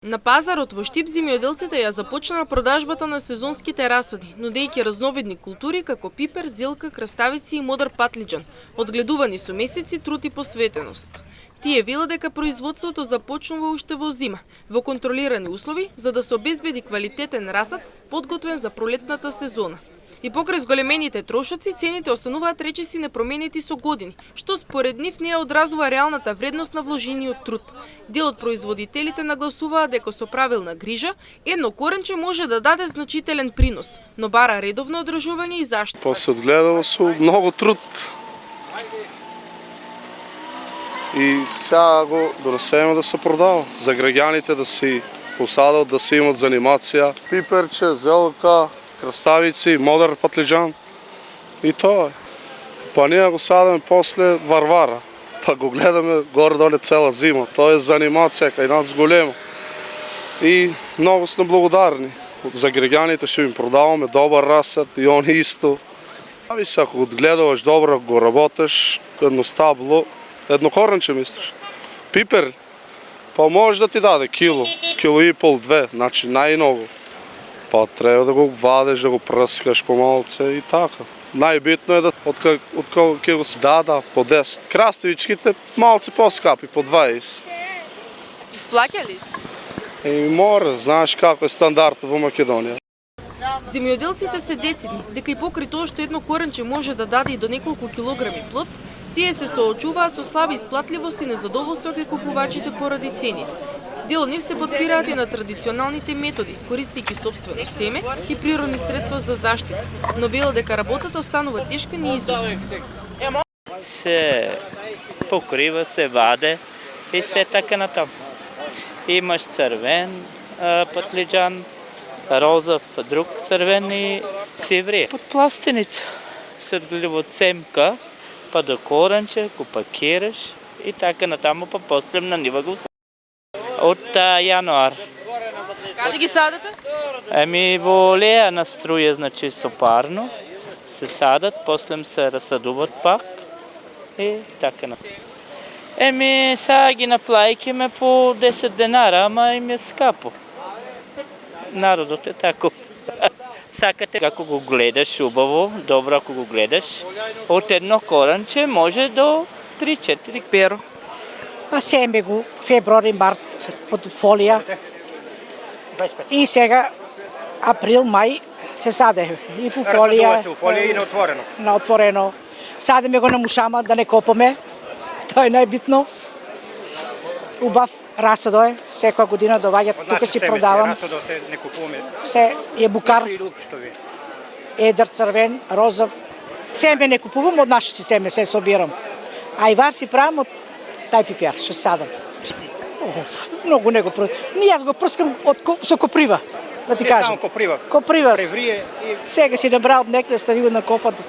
На пазарот во Штип земјоделците ја започнаа продажбата на сезонските расади, нудејќи разновидни култури како пипер, зелка, краставици и модар патлиџан, одгледувани со месеци труд и посветеност. Тие велат дека производството започнува уште во зима, во контролирани услови, за да се обезбеди квалитетен расад, подготвен за пролетната сезона. И покрај зголемените трошоци, цените остануваат речиси непроменети со години, што според нив не ја одразува реалната вредност на вложениот труд. Дел од производителите нагласуваат дека со правилна грижа, едно коренче може да даде значителен принос, но бара редовно одржување и заштита. Па се одгледува со многу труд. И сега го донесеме да се продава, за граѓаните да си посадат, да си имат занимација. Пиперче, зелка, краставици, модер патлиџан и тоа е. Па ние го садаме после Варвара, па го гледаме горе-доле цела зима. Тоа е занимација кај нас голема. И многу сме благодарни. За граѓаните што им продаваме добар расад и они исто. Зависи ако одгледуваш добро, го работеш, едно стабло, едно коренче мислиш. Пипер, па може да ти даде кило и пол, две, значи најмногу. Па треба да го вадеш, да го прскаш помалце и така. Најбитно е да откако ќе го дада по 10. Краставичките малце поскапи, по 20. Исплаќа ли се? Мора, знаеш како е стандартот во Македонија. Земјоделците се децидни дека и покрај тоа што едно коренче може да даде и до неколку килограми плод, тие се соочуваат со слаба исплатливост и незадоволство кај купувачите поради цените. Дел од нив се подпираат и на традиционалните методи, користејќи сопствено семе и природни средства за заштита, но велат дека работата останува тешка и неизвестна. Се покрива, се ваде и се така натаму. Имаш црвен патлиџан, розов друг црвен и сиври. Под пластеница се одгледува од семка, па до коренче, го пакираш и така натаму, па после на нива го од јануар. Каде ги садате? Во лејана струја, значи со парно, се садат, после се расадуваат пак и така на. Сега ги наплаќаме по 10 денара, ама им е скапо. Народот е таков. Сакате како го гледаш убаво, добро ако го гледаш, од едно коранче може до 3-4 перо. Па семе го, февруари, март, под фолија. И сега, април, мај, се саде. И по фолија. Се у фолија и на отворено. На отворено. Садеме го на мушама, да не копаме. Тоа е најбитно. Убав расадо е, секоја година доваѓат, тука си продавам. Расадо се не купуваме. Се е букар. Едр, црвен, розов. Семе не купувам, од наше си семе се собирам. А и вар си правам од тај пипер, што садам. Многу не го прскам. Јас го прскам со коприва, да ти кажам. Само коприва. Коприва. Преврие и сега си набрал некне, ставил на кофата.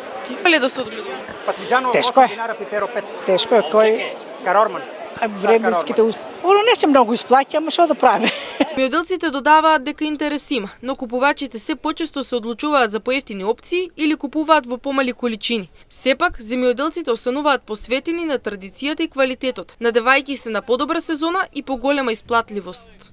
Или да се одгледува? Патлиџано, Тешко е. динара, пиперо 5. Тешко е, кој Карорман. временските не се многу исплаќа, ама што да правиме? Земјоделците додаваат дека интерес има, но купувачите се почесто се одлучуваат за поевтини опции или купуваат во помали количини. Сепак, земјоделците остануваат посветени на традицијата и квалитетот, надевајќи се на подобра сезона и поголема исплатливост.